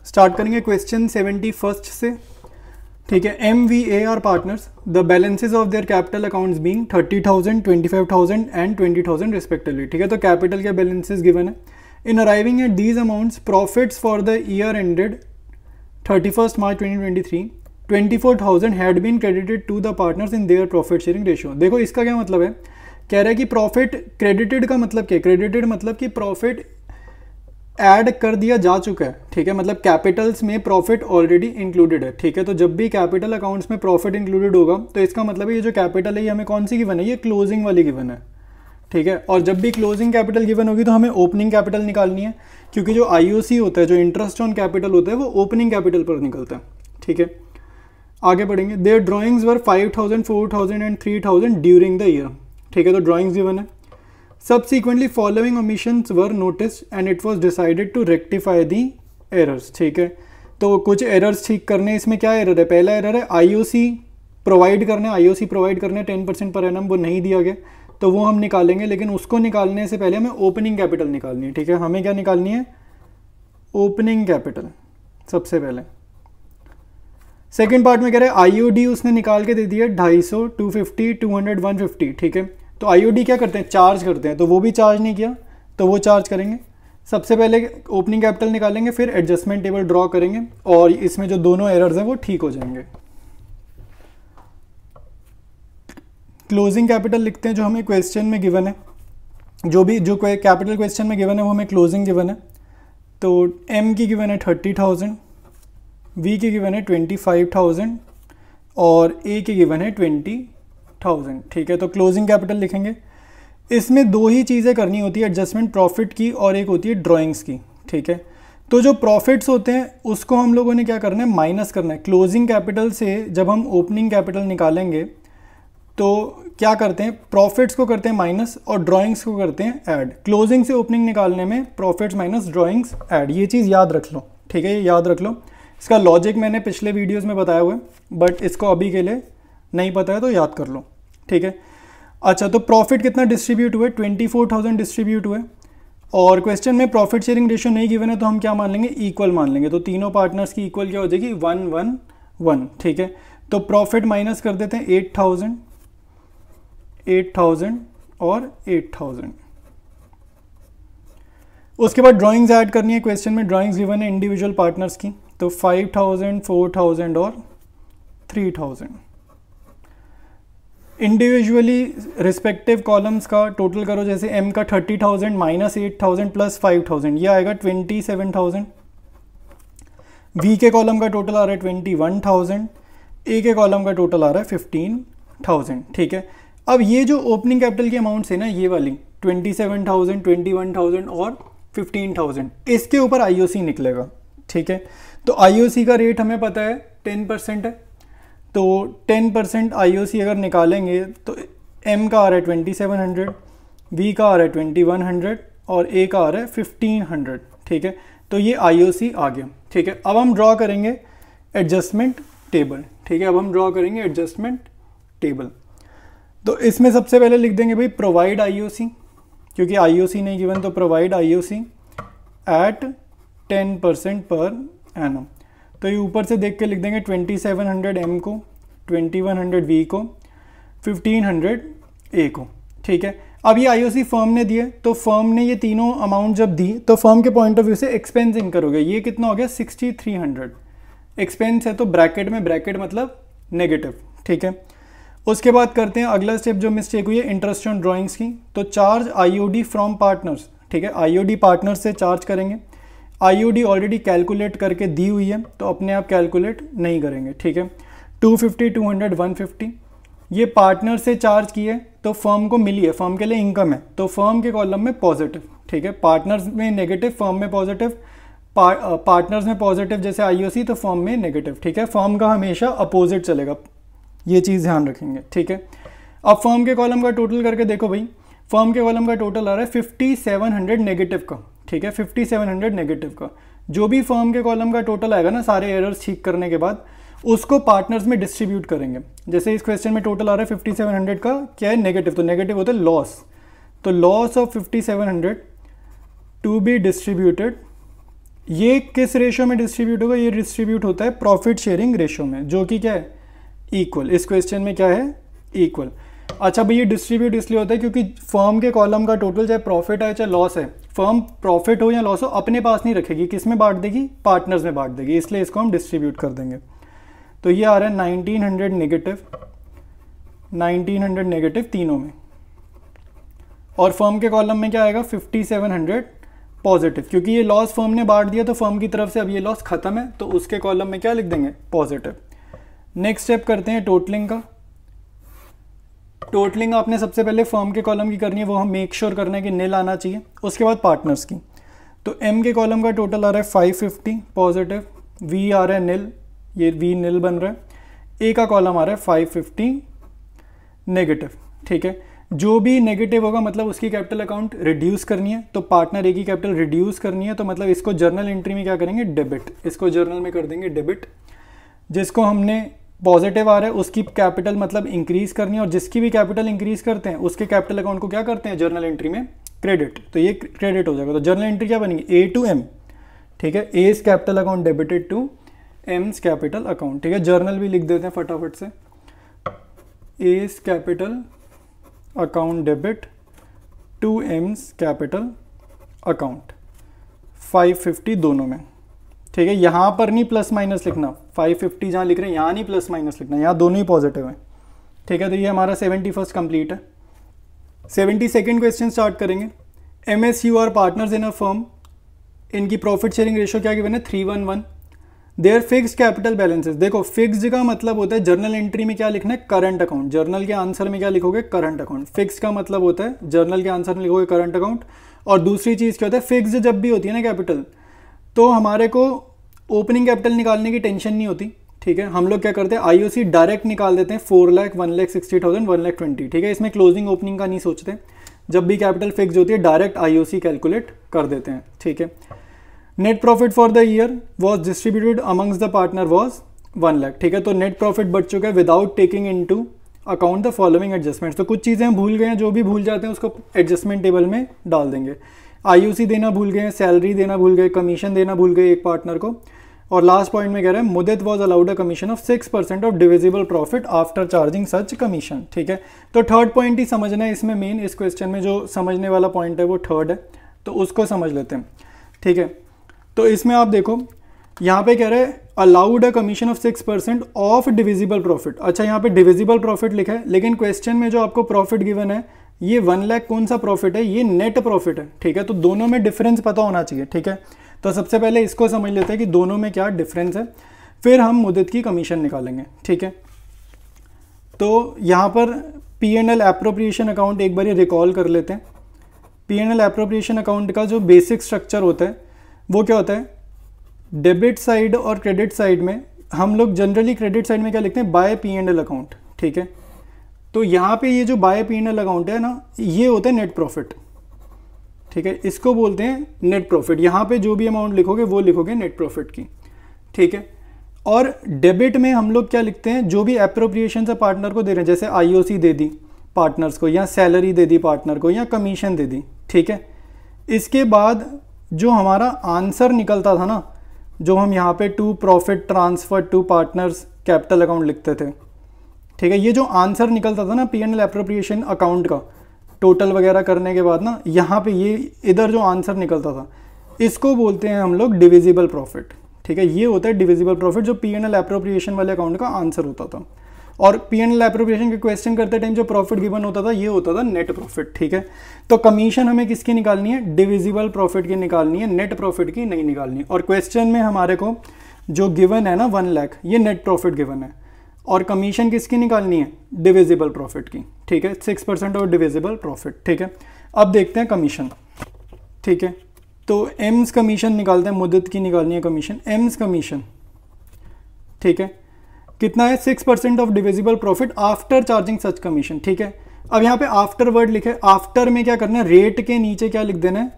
Start करेंगे question 71 से। ठीक है, MVA are partners, the balances of their capital accounts being 30,000, 25,000 and 20,000 respectively. ठीक है, तो कैपिटल के बैलेंसेज गिवन है। In arriving at these amounts profits for the year ended 31 March 2023 24,000 had been credited to the partners in their profit sharing ratio. देखो इसका क्या मतलब है, कह रहा है कि प्रॉफिट क्रेडिटेड का मतलब क्या, क्रेडिटेड मतलब कि प्रॉफिट ऐड कर दिया जा चुका है। ठीक है, मतलब कैपिटल्स में प्रॉफिट ऑलरेडी इंक्लूडेड है। ठीक है, तो जब भी कैपिटल अकाउंट्स में प्रॉफिट इंक्लूडेड होगा तो इसका मतलब है ये जो कैपिटल है ये हमें कौन सी गिवन है, ये क्लोजिंग वाली गिवन है। ठीक है, और जब भी क्लोजिंग कैपिटल गिवन होगी तो हमें ओपनिंग कैपिटल निकालनी है, क्योंकि जो IOC होता है, जो इंटरेस्ट ऑन कैपिटल होता है, वो ओपनिंग कैपिटल पर निकलता है। ठीक है, आगे बढ़ेंगे। There drawings were 5,000, 4,000 and 3,000 during the year. ठीक है, तो ड्राइंग्स गिवन है। Subsequently, following omissions were noticed and it was decided to rectify the errors। ठीक है, तो कुछ एरर्स ठीक करने। इसमें क्या एरर है, पहला एरर है IOC प्रोवाइड करने, IOC प्रोवाइड करने 10% पर एनम, वो नहीं दिया गया, तो वो हम निकालेंगे। लेकिन उसको निकालने से पहले हमें ओपनिंग कैपिटल निकालनी है। ठीक है, हमें क्या निकालनी है, ओपनिंग कैपिटल सबसे पहले। सेकेंड पार्ट में कह रहे हैं IOD उसने निकाल के दे दिया 250, 250, 200, 150। ठीक है, तो IOD क्या करते हैं, चार्ज करते हैं, तो वो भी चार्ज नहीं किया तो वो चार्ज करेंगे। सबसे पहले ओपनिंग कैपिटल निकालेंगे, फिर एडजस्टमेंट टेबल ड्रॉ करेंगे और इसमें जो दोनों एरर्स हैं वो ठीक हो जाएंगे। क्लोजिंग कैपिटल लिखते हैं जो हमें क्वेश्चन में गिवन है, जो कैपिटल क्वेश्चन में गिवन है वो हमें क्लोजिंग गिवन है। तो M की गिवन है 30,000, V की गिवन है 25,000 और A की गिवन है 20,000। ठीक है, तो क्लोजिंग कैपिटल लिखेंगे। इसमें दो ही चीज़ें करनी होती है, एडजस्टमेंट प्रॉफिट की और एक होती है ड्राइंग्स की। ठीक है, तो जो प्रॉफिट्स होते हैं उसको हम लोगों ने क्या करना है, माइनस करना है। क्लोजिंग कैपिटल से जब हम ओपनिंग कैपिटल निकालेंगे तो क्या करते हैं, प्रॉफिट्स को करते हैं माइनस और ड्राइंग्स को करते हैं ऐड। क्लोजिंग से ओपनिंग निकालने में प्रॉफिट्स माइनस ड्राइंग्स ऐड, ये चीज़ याद रख लो। ठीक है, ये याद रख लो। इसका लॉजिक मैंने पिछले वीडियोज़ में बताया हुआ है, बट इसको अभी के लिए नहीं पता है तो याद कर लो। ठीक है, अच्छा, तो प्रॉफिट कितना डिस्ट्रीब्यूट हुए, 24,000 डिस्ट्रीब्यूट हुए। और क्वेश्चन में प्रॉफिट शेयरिंग रेशियो नहीं गिवन है तो हम क्या मान लेंगे, इक्वल मान लेंगे। तो तीनों पार्टनर्स की इक्वल क्या हो जाएगी, 1-1-1। ठीक है, तो प्रॉफिट माइनस कर देते हैं 8,000, 8,000 और 8,000। उसके बाद ड्राइंग्स ऐड करनी है। क्वेश्चन में ड्राइंग्स गिवन है इंडिविजुअल पार्टनर्स की, तो 5,000, 4,000 और 3,000। इंडिविजुअली रिस्पेक्टिव कॉलम्स का टोटल करो, जैसे M का 30,000 माइनस 8,000 प्लस 5,000, ये आएगा 27,000। V के कॉलम का टोटल आ रहा है 21,000, A के कॉलम का टोटल आ रहा है 15,000। ठीक है, अब ये जो ओपनिंग कैपिटल की अमाउंट्स है ना, ये वाली 27,000, 21,000 और 15,000, इसके ऊपर IOC निकलेगा। ठीक है, तो IOC का रेट हमें पता है 10% है, तो 10% IOC अगर निकालेंगे तो M का आ रहा है 2700, V का आ रहा है 2100 और A का आ रहा है 1500। ठीक है, तो ये IOC आ गया। ठीक है, अब हम ड्रॉ करेंगे एडजस्टमेंट टेबल। ठीक है, अब हम ड्रॉ करेंगे एडजस्टमेंट टेबल। तो इसमें सबसे पहले लिख देंगे भाई प्रोवाइड IOC, क्योंकि IOC नहीं गिवन, तो प्रोवाइड IOC एट 10% पर एनम। तो ये ऊपर से देख के लिख देंगे 2700 M को, 2100 V को, 1500 A को। ठीक है, अब ये IOC फर्म ने दिए, तो फर्म ने ये तीनों अमाउंट जब दी तो फर्म के पॉइंट ऑफ व्यू से एक्सपेंस इनकर हो गया। ये कितना हो गया, 6,300 एक्सपेंस है, तो ब्रैकेट में, ब्रैकेट मतलब नेगेटिव। ठीक है, उसके बाद करते हैं अगला स्टेप, जो मिस्टेक हुई है इंटरेस्ट ऑन ड्राइंग्स की। तो चार्ज IOD फ्रॉम पार्टनर्स। ठीक है, IOD पार्टनर्स से चार्ज करेंगे। IOD ऑलरेडी कैलकुलेट करके दी हुई है तो अपने आप कैलकुलेट नहीं करेंगे। ठीक है, 250, 200, 150 ये पार्टनर से चार्ज किए तो फर्म को मिली है, फर्म के लिए इनकम है, तो फर्म के कॉलम में पॉजिटिव। ठीक है, पार्टनर्स में नेगेटिव, फर्म में पॉजिटिव, पार्टनर्स में पॉजिटिव जैसे IOC, तो फर्म में नेगेटिव। ठीक है, फर्म का हमेशा अपोजिट चलेगा, ये चीज़ ध्यान रखेंगे। ठीक है, अब फर्म के कॉलम का टोटल करके देखो भाई, फर्म के कॉलम का टोटल आ रहा है 5700 नेगेटिव का। ठीक है, 5700 नेगेटिव का। जो भी फर्म के कॉलम का टोटल आएगा ना, सारे एरर्स ठीक करने के बाद, उसको पार्टनर्स में डिस्ट्रीब्यूट करेंगे। जैसे इस क्वेश्चन में टोटल आ रहा है 5700 का, क्या है, नेगेटिव, तो नेगेटिव होता है लॉस, तो loss of 5700 to be distributed ये किस रेशियो में डिस्ट्रीब्यूट होगा, ये डिस्ट्रीब्यूट होता है प्रॉफिट शेयरिंग रेशियो में, जो कि क्या है इक्वल। इस क्वेश्चन में क्या है इक्वल। अच्छा भाई ये डिस्ट्रीब्यूट इसलिए होता है क्योंकि फर्म के कॉलम का टोटल चाहे प्रॉफिट है चाहे लॉस है, फर्म प्रॉफिट हो या लॉस हो अपने पास नहीं रखेगी, किस में बांट देगी, पार्टनर्स में बांट देगी, इसलिए इसको हम डिस्ट्रीब्यूट कर देंगे। तो ये आ रहा है 1900 नेगेटिव, 1900 नेगेटिव तीनों में, और फर्म के कॉलम में क्या आएगा 5700 पॉजिटिव, क्योंकि ये लॉस फर्म ने बांट दिया तो फर्म की तरफ से अब ये लॉस खत्म है, तो उसके कॉलम में क्या लिख देंगे पॉजिटिव। नेक्स्ट स्टेप करते हैं टोटलिंग का। टोटलिंग आपने सबसे पहले फर्म के कॉलम की करनी है, वो हम मेक श्योर करना है कि नील आना चाहिए, उसके बाद पार्टनर्स की। तो एम के कॉलम का टोटल आ रहा है 550 पॉजिटिव, वी आ रहा है नील, ये वी नील बन रहा है, ए का कॉलम आ रहा है 550 नेगेटिव, ठीक है। जो भी नेगेटिव होगा मतलब उसकी कैपिटल अकाउंट रिड्यूस करनी है, तो पार्टनर ए की कैपिटल रिड्यूस करनी है, तो मतलब इसको जर्नल एंट्री में क्या करेंगे डेबिट, इसको जर्नल में कर देंगे डेबिट। जिसको हमने पॉजिटिव आ रहा है उसकी कैपिटल मतलब इंक्रीज करनी है, और जिसकी भी कैपिटल इंक्रीज करते हैं उसके कैपिटल अकाउंट को क्या करते हैं जर्नल एंट्री में क्रेडिट, तो ये क्रेडिट हो जाएगा। तो जर्नल एंट्री क्या बनेगी ए टू एम, ठीक है, A's capital account debited to M's capital account, ठीक है। जर्नल भी लिख देते हैं फटाफट से, A's capital account debit to M's capital account 550 दोनों में, ठीक है। यहाँ पर नहीं प्लस माइनस लिखना, 550 जहाँ लिख रहे हैं यहाँ नहीं प्लस माइनस लिखना, यहाँ दोनों ही पॉजिटिव हैं, ठीक है। तो ये हमारा 71st कंप्लीट है। 72nd क्वेश्चन स्टार्ट करेंगे। MSU partners in a firm, इनकी प्रॉफिट शेयरिंग रेशियो क्या गिवन है 3:1। देयर फिक्स्ड कैपिटल बैलेंसेस, देखो फिक्स्ड का मतलब होता है जर्नल एंट्री में क्या लिखना है करंट अकाउंट, जर्नल के आंसर में क्या लिखोगे करंट अकाउंट। फिक्स्ड का मतलब होता है जर्नल के आंसर में लिखोगे करंट अकाउंट। और दूसरी चीज़ क्या होता है, फिक्स्ड जब भी होती है ना कैपिटल, तो हमारे को ओपनिंग कैपिटल निकालने की टेंशन नहीं होती, ठीक है। हम लोग क्या करते हैं IOC डायरेक्ट निकाल देते हैं, 4 लाख, 1,60,000, 1,20,000, ठीक है। इसमें क्लोजिंग ओपनिंग का नहीं सोचते, जब भी कैपिटल फिक्स होती है डायरेक्ट IOC कैलकुलेट कर देते हैं, ठीक है। Net profit for the year was distributed amongst the partner was 1 lakh, ठीक है। तो नेट प्रॉफिट बढ़ चुका है without taking into account the following adjustments. तो कुछ चीज़ें हम भूल गए हैं, जो भी भूल जाते हैं उसको एडजस्टमेंट टेबल में डाल देंगे। IOC देना भूल गए, सैलरी देना भूल गए, कमीशन देना भूल गए एक पार्टनर को। और लास्ट पॉइंट में कह रहे हैं Mudit was allowed a commission of 6% of divisible profit after charging such commission, ठीक है। तो थर्ड पॉइंट ही समझना है इसमें मेन, इस क्वेश्चन में जो समझने वाला पॉइंट है वो थर्ड है, तो उसको समझ लेते हैं, ठीक है। तो इसमें आप देखो यहाँ पे कह रहे हैं allowed a commission of 6% of divisible profit. अच्छा यहाँ पे डिविजिबल प्रॉफिट लिखा है, लेकिन क्वेश्चन में जो आपको प्रॉफिट गिवन है ये 1 लाख कौन सा प्रॉफिट है, ये नेट प्रॉफिट है, ठीक है। तो दोनों में डिफरेंस पता होना चाहिए, ठीक है। तो सबसे पहले इसको समझ लेते हैं कि दोनों में क्या डिफरेंस है, फिर हम मुद्दत की कमीशन निकालेंगे, ठीक है। तो यहाँ पर P&L एप्रोप्रिएशन अकाउंट एक बार रिकॉल कर लेते हैं। P&L एप्रोप्रिएशन अकाउंट का जो बेसिक स्ट्रक्चर होता है वो क्या होता है, डेबिट साइड और क्रेडिट साइड में हम लोग जनरली क्रेडिट साइड में क्या लिखते हैं बाय P&L अकाउंट, ठीक है। तो यहाँ पे ये जो बाय P&L अकाउंट है ना, ये होता है नेट प्रॉफिट, ठीक है, इसको बोलते हैं नेट प्रॉफिट। यहाँ पे जो भी अमाउंट लिखोगे वो लिखोगे नेट प्रॉफिट की, ठीक है। और डेबिट में हम लोग क्या लिखते हैं, जो भी एप्रोप्रिएशन से पार्टनर को दे रहे हैं, जैसे IOC दे दी पार्टनर्स को, या सैलरी दे दी पार्टनर को, या कमीशन दे दी, ठीक है। इसके बाद जो हमारा आंसर निकलता था ना, जो हम यहाँ पे to profit transfer to partners capital account लिखते थे, ठीक है। ये जो आंसर निकलता था ना P&L एप्रोप्रिएशन अकाउंट का टोटल वगैरह करने के बाद ना, यहाँ पे ये इधर जो आंसर निकलता था इसको बोलते हैं हम लोग डिविजिबल प्रॉफिट, ठीक है। ये होता है डिविजिबल प्रॉफिट जो P&L एप्रोप्रिएशन वाले अकाउंट का आंसर होता था। और P&L एप्रोप्रिएशन के क्वेश्चन करते टाइम जो प्रॉफिट गिवन होता था ये होता था नेट प्रॉफिट, ठीक है। तो कमीशन हमें किसकी निकालनी है, डिविजिबल प्रॉफिट की निकालनी है, नेट प्रॉफिट की नहीं निकालनी। और क्वेश्चन में हमारे को जो गिवन है ना 1 लाख, ये नेट प्रॉफिट गिवन है, और कमीशन किसकी निकालनी है, डिविजिबल प्रॉफिट की, ठीक है, 6% ऑफ डिविजिबल प्रॉफिट, ठीक है। अब देखते हैं कमीशन, ठीक है। तो एम्स कमीशन निकालते हैं, मुद्दत की निकालनी है कमीशन, एम्स कमीशन, ठीक है, कितना है 6% of divisible profit after charging such commission, ठीक है। अब यहाँ पे आफ्टर वर्ड लिखे, आफ्टर में क्या करना है, रेट के नीचे क्या लिख देना है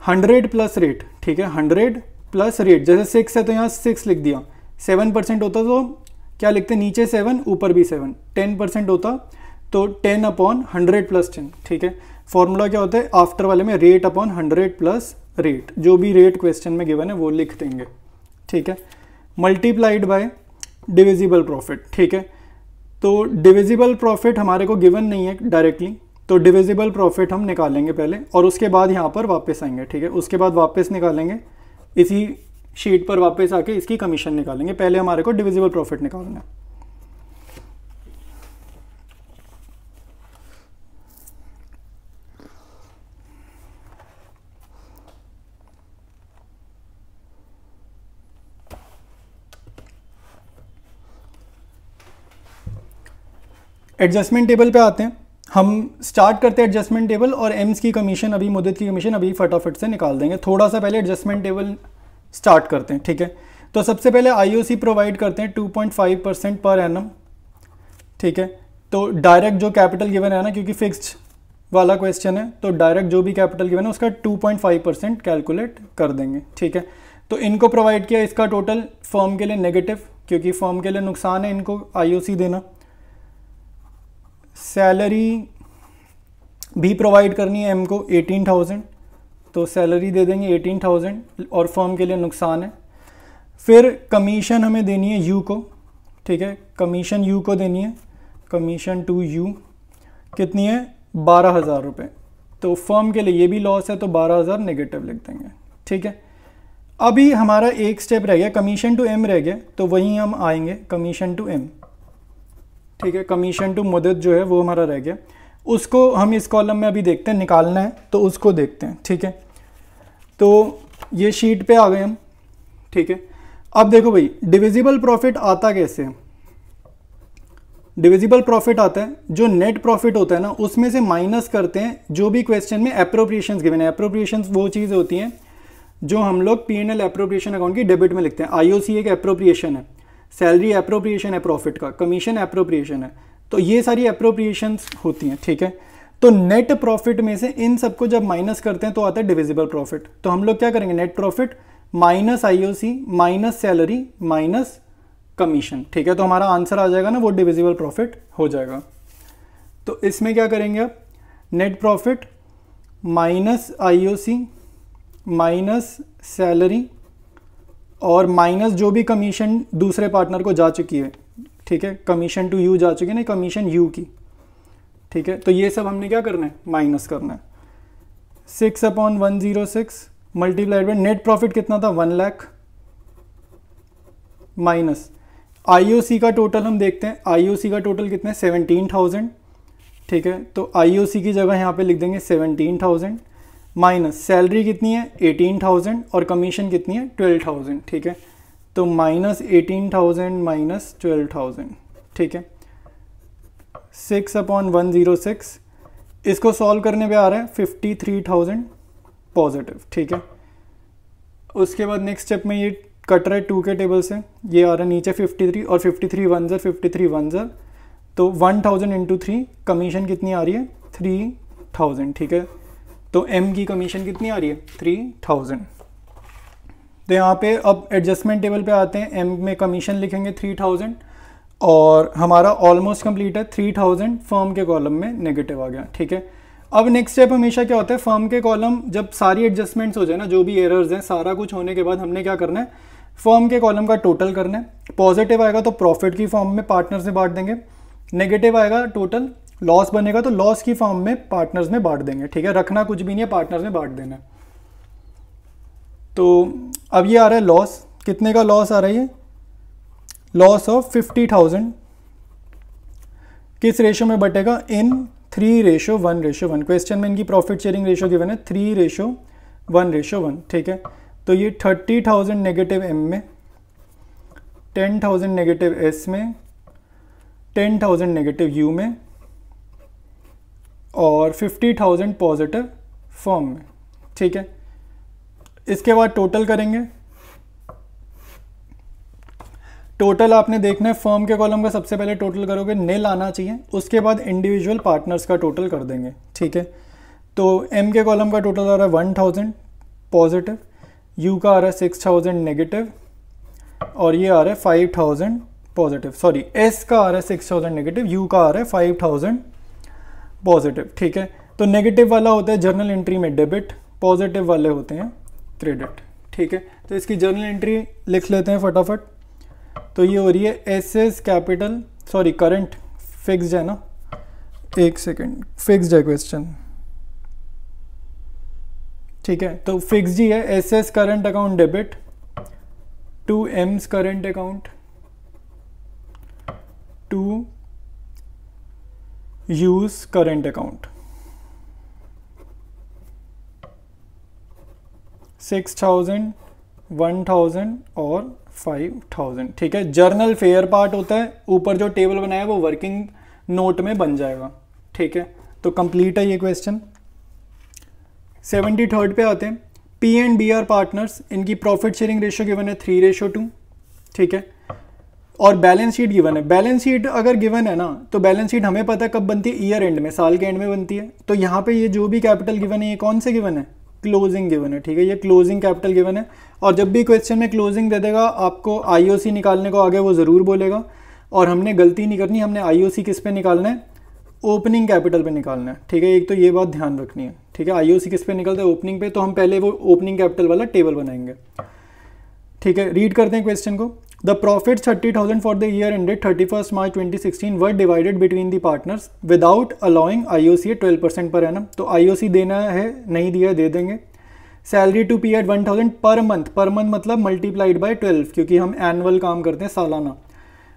100 प्लस रेट, ठीक है, 100 प्लस रेट। जैसे 6 है तो यहाँ 6 लिख दिया, 7% होता तो क्या लिखते, नीचे 7 ऊपर भी 7, 10% होता तो 10/100 प्लस 10, ठीक है। फॉर्मूला क्या होता है आफ्टर वाले में, रेट अपॉन 100 प्लस रेट, जो भी रेट क्वेश्चन में गिवन है वो लिख देंगे, ठीक है, मल्टीप्लाइड बाय डिविजिबल प्रॉफिट, ठीक है। तो डिविजिबल प्रॉफिट हमारे को गिवन नहीं है डायरेक्टली, तो डिविजिबल प्रॉफिट हम निकालेंगे पहले और उसके बाद यहाँ पर वापस आएंगे, ठीक है। उसके बाद वापस निकालेंगे, इसी शीट पर वापस आके इसकी कमीशन निकालेंगे। पहले हमारे को डिविजिबल प्रॉफिट निकालना है। एडजस्टमेंट टेबल पे आते हैं, हम स्टार्ट करते हैं एडजस्टमेंट टेबल और एम्स की कमीशन अभी, मुद्दत की कमीशन अभी फटाफट से निकाल देंगे। थोड़ा सा पहले एडजस्टमेंट टेबल स्टार्ट करते हैं, ठीक है। तो सबसे पहले आईओसी प्रोवाइड करते हैं 2.5% पर एनम, ठीक है। तो डायरेक्ट जो कैपिटल गिवन है ना, क्योंकि फिक्स्ड वाला क्वेश्चन है, तो डायरेक्ट जो भी कैपिटल गिवन है उसका 2.5% कैलकुलेट कर देंगे, ठीक है। तो इनको प्रोवाइड किया, इसका टोटल फर्म के लिए नेगेटिव, क्योंकि फर्म के लिए नुकसान है इनको आईओसी देना। सैलरी भी प्रोवाइड करनी है एम को 18,000, तो सैलरी दे देंगे 18,000 और फर्म के लिए नुकसान है। फिर कमीशन हमें देनी है यू को, ठीक है, कमीशन यू को देनी है, कमीशन टू यू कितनी है 12,000 रुपये, तो फर्म के लिए ये भी लॉस है तो 12,000 नेगेटिव लिख देंगे, ठीक है। अभी हमारा एक स्टेप रह गया, कमीशन टू एम रह गया, तो वहीं हम आएंगे कमीशन टू एम, ठीक है। कमीशन टू मुद्दत जो है वो हमारा रह गया, उसको हम इस कॉलम में अभी देखते हैं, निकालना है तो उसको देखते हैं, ठीक है। तो ये शीट पे आ गए हम, ठीक है। अब देखो भाई, डिविजिबल प्रॉफिट आता कैसे है? डिविजिबल प्रॉफिट आता है जो नेट प्रॉफिट होता है ना, उसमें से माइनस करते हैं जो भी क्वेश्चन में एप्रोप्रिएशंस गिवन है। एप्रोप्रिएशंस वो चीज़ होती हैं जो हम लोग P&L एप्रोप्रिएशन अकाउंट की डेबिट में लिखते हैं। आईओसी एक एप्रोप्रिएशन है, सैलरी एप्रोप्रिएशन है प्रॉफिट का, कमीशन एप्रोप्रिएशन है, तो ये सारी एप्रोप्रिएशंस होती हैं, ठीक है। तो नेट प्रॉफिट में से इन सबको जब माइनस करते हैं तो आता है डिविजिबल प्रॉफिट। तो हम लोग क्या करेंगे, net profit minus IOC minus salary minus commission, ठीक है। तो हमारा आंसर आ जाएगा ना, वो डिविजिबल प्रॉफिट हो जाएगा। तो इसमें क्या करेंगे आप, net profit minus IOC minus salary और माइनस जो भी कमीशन दूसरे पार्टनर को जा चुकी है, ठीक है, कमीशन टू यू जा चुकी है ना, कमीशन यू की, ठीक है। तो ये सब हमने क्या करना है, माइनस करना है। 6/106 मल्टीप्लाइड बाय नेट प्रॉफिट कितना था 1 लाख, माइनस आईओसी का टोटल हम देखते हैं, आईओसी का टोटल कितना है 17,000, ठीक है। तो आईओसी की जगह यहाँ पे लिख देंगे 17,000 माइनस सैलरी कितनी है 18,000 और कमीशन कितनी है 12,000, ठीक है। तो माइनस 18,000 माइनस 12,000, ठीक है। 6/106 इसको सॉल्व करने पे आ रहा है 53,000 पॉजिटिव, ठीक है। उसके बाद नेक्स्ट स्टेप में ये कट रहा है 2 के टेबल से, ये आ रहा है नीचे 53 और 53 1 ज़र 53 1 ज़र, तो 1,000 इंटू 3 कमीशन कितनी आ रही है 3,000, ठीक है। तो एम की कमीशन कितनी आ रही है 3,000। तो यहाँ पे अब एडजस्टमेंट टेबल पे आते हैं, एम में कमीशन लिखेंगे 3,000 और हमारा ऑलमोस्ट कंप्लीट है। 3,000 फर्म के कॉलम में नेगेटिव आ गया, ठीक है। अब नेक्स्ट स्टेप हमेशा क्या होता है, फर्म के कॉलम जब सारी एडजस्टमेंट्स हो जाए ना, जो भी एरर्स हैं सारा कुछ होने के बाद हमने क्या करना है, फर्म के कॉलम का टोटल करना है। पॉजिटिव आएगा तो प्रॉफिट की फॉर्म में पार्टनर से बांट देंगे, नेगेटिव आएगा टोटल लॉस बनेगा तो लॉस की फॉर्म में पार्टनर्स में बांट देंगे, ठीक है। रखना कुछ भी नहीं है, पार्टनर्स में बांट देना। तो अब ये आ रहा है लॉस, कितने का लॉस आ रहा है ये, लॉस ऑफ 50,000, किस रेशो में बटेगा, इन 3:1:1। क्वेश्चन में इनकी प्रॉफिट शेयरिंग रेशो गिवन है 3:1:1, ठीक है। तो ये 30,000 नेगेटिव एम में, 10,000 नेगेटिव एस में, 10,000 नेगेटिव यू में और 50,000 पॉजिटिव फर्म में, ठीक है। इसके बाद टोटल करेंगे। टोटल आपने देखना है, फर्म के कॉलम का सबसे पहले टोटल करोगे, नील आना चाहिए, उसके बाद इंडिविजुअल पार्टनर्स का टोटल कर देंगे, ठीक है। तो एम के कॉलम का टोटल आ रहा है 1,000 पॉजिटिव, यू का आ रहा है 6,000 नेगेटिव और ये आ रहा है 5,000 पॉजिटिव, सॉरी एस का आ रहा है 6,000 नेगेटिव, यू का आ रहा है 5,000 पॉजिटिव, ठीक है। तो नेगेटिव वाला होता है जर्नल एंट्री में डेबिट, पॉजिटिव वाले होते हैं क्रेडिट। ठीक है, तो इसकी जर्नल एंट्री लिख लेते हैं फटाफट। तो ये हो रही है SS capital, sorry current fixed है ना, एक सेकेंड, फिक्स्ड है क्वेश्चन। ठीक है, तो फिक्स्ड ही है, S's current account debit to M's current account to U's current account 6,000, 1,000 और 5,000। ठीक है, जर्नल फेयर पार्ट होता है, ऊपर जो टेबल बनाया है वो वर्किंग नोट में बन जाएगा। ठीक है, तो कंप्लीट है ये क्वेश्चन। 73rd पे आते हैं। P and B are partners, इनकी प्रॉफिट शेयरिंग रेशियो गिवन है 3:2। ठीक है, और बैलेंस शीट गिवन है। बैलेंस शीट अगर गिवन है ना, तो बैलेंस शीट हमें पता है कब बनती है, ईयर एंड में, साल के एंड में बनती है। तो यहाँ पे ये जो भी कैपिटल गिवन है ये कौन से गिवन है, क्लोजिंग गिवन है। ठीक है, ये क्लोजिंग कैपिटल गिवन है, और जब भी क्वेश्चन में क्लोजिंग दे देगा आपको आईओसी निकालने को आगे वो ज़रूर बोलेगा। और हमने गलती नहीं करनी, हमने आईओसी किस पे निकालना है, ओपनिंग कैपिटल पे निकालना है। ठीक है, एक तो ये बात ध्यान रखनी है। ठीक है, आईओसी किस पे निकलता है, ओपनिंग पे, तो हम पहले वो ओपनिंग कैपिटल वाला टेबल बनाएंगे। ठीक है, रीड करते हैं क्वेश्चन को। The profit 30,000 for the year ended 31 March 2016 were divided between the partners without allowing IOC 12% per annum. तो आईओसी देना है, नहीं दिया दे देंगे। Salary to P eight 1,000 per month, per month मतलब मल्टीप्लाइड बाय 12, क्योंकि हम एनुअल काम करते हैं, सालाना।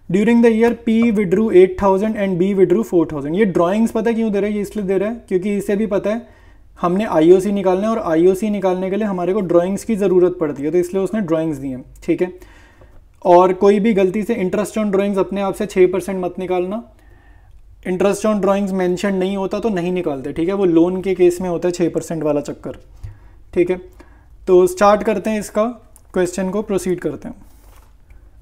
During the year P withdrew 8,000 and B withdrew 4,000। ये ड्राइंग्स पता है क्यों दे रहा है, ये इसलिए दे रहा है क्योंकि इसे भी पता है हमने आईओसी निकालना है, और आईओसी निकालने के लिए हमारे को ड्राइंग्स की ज़रूरत पड़ती है, तो इसलिए उसने ड्राइंग्स दी हैं। ठीक है, और कोई भी गलती से इंटरेस्ट ऑन ड्राइंग्स अपने आप से 6% मत निकालना। इंटरेस्ट ऑन ड्राइंग्स मेंशन नहीं होता तो नहीं निकालते। ठीक है, वो लोन के केस में होता है 6% वाला चक्कर। ठीक है, तो स्टार्ट करते हैं इसका क्वेश्चन को, प्रोसीड करते हैं।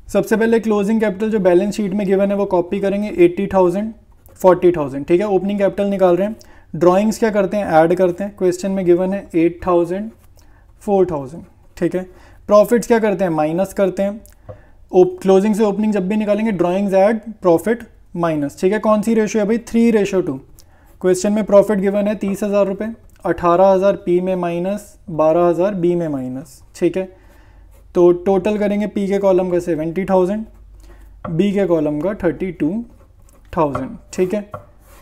सबसे पहले क्लोजिंग कैपिटल जो बैलेंस शीट में गिवन है वो कॉपी करेंगे, 80,000, 40,000। ठीक है, ओपनिंग कैपिटल निकाल रहे हैं। ड्राइंग्स क्या करते हैं, ऐड करते हैं। क्वेश्चन में गिवन है 8,000, 4,000। ठीक है, प्रॉफिट्स क्या करते हैं, माइनस करते हैं। क्लोजिंग से ओपनिंग जब भी निकालेंगे ड्राइंग्स ऐड, प्रॉफिट माइनस। ठीक है, कौन सी रेशियो है भाई, 3:2। क्वेश्चन में प्रॉफिट गिवन है 30,000 रुपये, 18,000 पी में माइनस, 12,000 बी में माइनस। ठीक है, तो टोटल करेंगे पी के कॉलम का 70,000, बी के कॉलम का 32,000। ठीक है,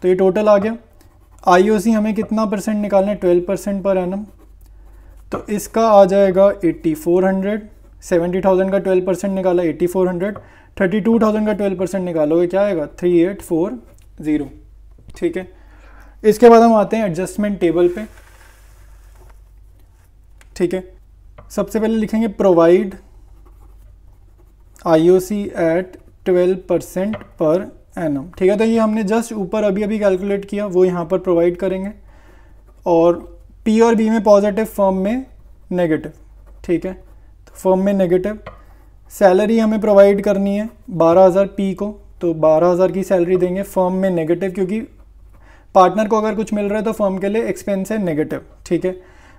तो ये टोटल आ गया। आईओसी हमें कितना परसेंट निकालना है, 12% पर एनम, तो इसका आ जाएगा 8,400। 70,000 का 12% निकाला 8,400, 32,000 का 12% निकालोगे क्या आएगा, 3,840। ठीक है, इसके बाद हम आते हैं एडजस्टमेंट टेबल पे। ठीक है, सबसे पहले लिखेंगे provide IOC eight 12% per annum. ठीक है, तो ये हमने जस्ट ऊपर अभी अभी कैलकुलेट किया, वो यहाँ पर प्रोवाइड करेंगे। और पी और बी में पॉजिटिव, फर्म में नेगेटिव। ठीक है, तो फर्म में नेगेटिव। सैलरी हमें प्रोवाइड करनी है 12,000 पी को, तो 12,000 की सैलरी देंगे। फर्म में नेगेटिव, क्योंकि पार्टनर को अगर कुछ मिल रहा है तो फर्म के लिए एक्सपेंस है नेगेटिव। ठीक है,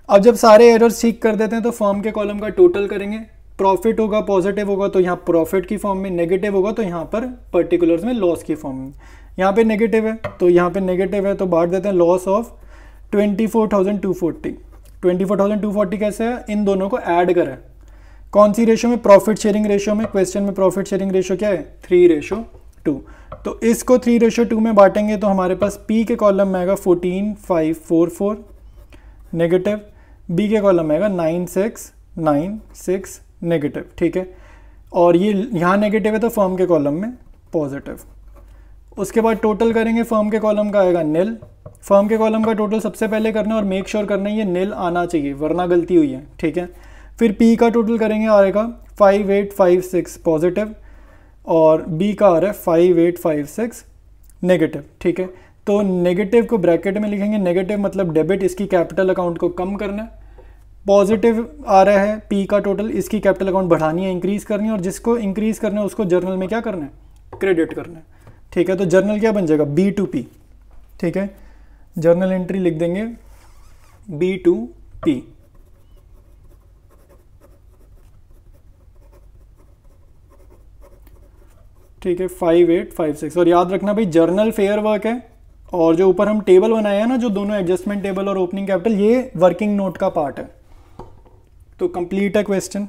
अब जब सारे एरर्स ठीक कर देते हैं तो फर्म के कॉलम का टोटल करेंगे। प्रॉफिट होगा पॉजिटिव होगा तो यहाँ प्रॉफिट की फॉर्म में, नेगेटिव होगा तो यहाँ पर पर्टिकुलर्स में लॉस की फॉर्म में। यहाँ पे नेगेटिव है तो यहाँ पे नेगेटिव है, तो बांट देते हैं लॉस ऑफ 24,240। 24,240 कैसे है, इन दोनों को ऐड करें। कौन सी रेशियो में, प्रॉफिट शेयरिंग रेशियो में। क्वेश्चन में प्रॉफिट शेयरिंग रेशियो क्या है, 3:2। तो इसको 3:2 में बांटेंगे तो हमारे पास पी के कॉलम में आएगा 14,544 नेगेटिव, बी के कॉलम में आएगा 9,696 नेगेटिव। ठीक है, और ये यहाँ नेगेटिव है तो फर्म के कॉलम में पॉजिटिव। उसके बाद टोटल करेंगे, फर्म के कॉलम का आएगा नील। फर्म के कॉलम का टोटल सबसे पहले करना है और मेक श्योर करना है ये नील आना चाहिए, वरना गलती हुई है। ठीक है, फिर पी का टोटल करेंगे, आएगा 5,856 पॉजिटिव, और बी का आ रहा है 5,856 नेगेटिव। ठीक है, तो नेगेटिव को ब्रैकेट में लिखेंगे, नेगेटिव मतलब डेबिट, इसकी कैपिटल अकाउंट को कम करना है। पॉजिटिव आ रहा है पी का टोटल, इसकी कैपिटल अकाउंट बढ़ानी है, इंक्रीज करनी है, और जिसको इंक्रीज करना है उसको जर्नल में क्या करना है, क्रेडिट करना है। ठीक है, तो जर्नल क्या बन जाएगा, B2P। ठीक है, जर्नल एंट्री लिख देंगे B2P। ठीक है, 5,856। और याद रखना भाई जर्नल फेयर वर्क है, और जो ऊपर हम टेबल बनाए हैं ना, जो दोनों एडजस्टमेंट टेबल और ओपनिंग कैपिटल, ये वर्किंग नोट का पार्ट है। तो कंप्लीट है क्वेश्चन।